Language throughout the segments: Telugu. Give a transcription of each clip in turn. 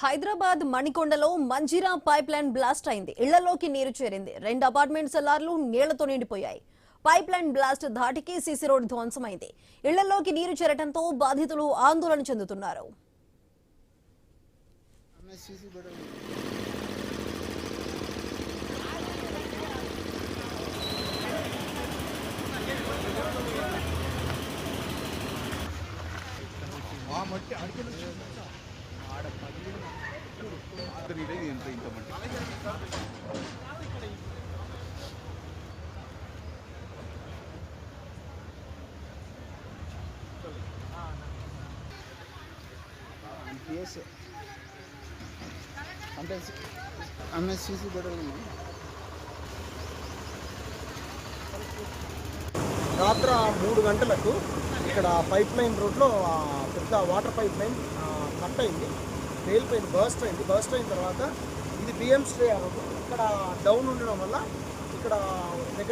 హైదరాబాద్ మణికొండలో మంజీరా పైప్ లైన్ బ్లాస్ట్ అయింది. ఇళ్లలోకి నీరు చేరింది. 2 అపార్ట్మెంట్ సెల్లార్లు నీళ్లతో నిండిపోయాయి. పైప్ లైన్ బ్లాస్ట్ ధాటికి సీసీ రోడ్ ధ్వంసమైంది. ఇళ్లలోకి నీరు చేరటంతో బాధితులు ఆందోళన చెందుతున్నారు. రాత్రి 3 గంటలకు ఇక్కడ పైప్ లైన్ రోడ్లో పెద్ద వాటర్ పైప్ లైన్ కట్ అయింది, పేలిపోయింది, బర్స్ట్ అయిన తర్వాత ఇది బిఎం స్టే రోడ్డు. ఇక్కడ డౌన్ ఉండడం వల్ల ఇక్కడ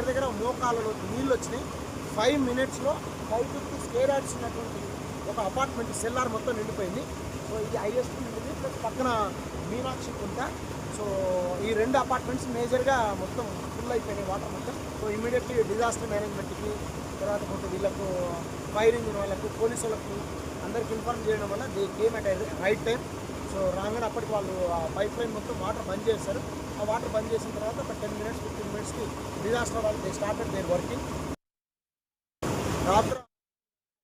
దగ్గర మోకాలలో నీళ్ళు వచ్చినాయి. 5 మినిట్స్లో 550 స్క్వేర్ యార్డ్స్ ఉన్నటువంటి ఒక అపార్ట్మెంట్ సెల్లార్ మొత్తం నిండిపోయింది. సో ఇది ఐఎస్పీ నిండింది, ప్లస్ పక్కన మీనాక్షి కుంట. సో ఈ 2 అపార్ట్మెంట్స్ మేజర్గా మొత్తం ఫుల్ అయిపోయినాయి వాటర్ మొత్తం. సో ఇమీడియట్లీ డిజాస్టర్ మేనేజ్మెంట్కి, తర్వాత కొంచెం వీళ్ళకు ఫైర్ ఇంజిన్ వాళ్ళకు, పోలీసు వాళ్ళకు అందరికి ఇన్ఫార్మ్ చేయడం వల్ల they came at right time. So రాగానే అప్పటికి వాళ్ళు ఆ పైప్ లైన్ మొత్తం వాటర్ బంద్ చేస్తారు. ఆ వాటర్ బంద్ చేసిన తర్వాత ఒక 10 మినిట్స్ 15 మినిట్స్కి డిజాస్టర్ వాళ్ళు దే స్టార్టెడ్ దేర్ వర్కింగ్. రాత్రి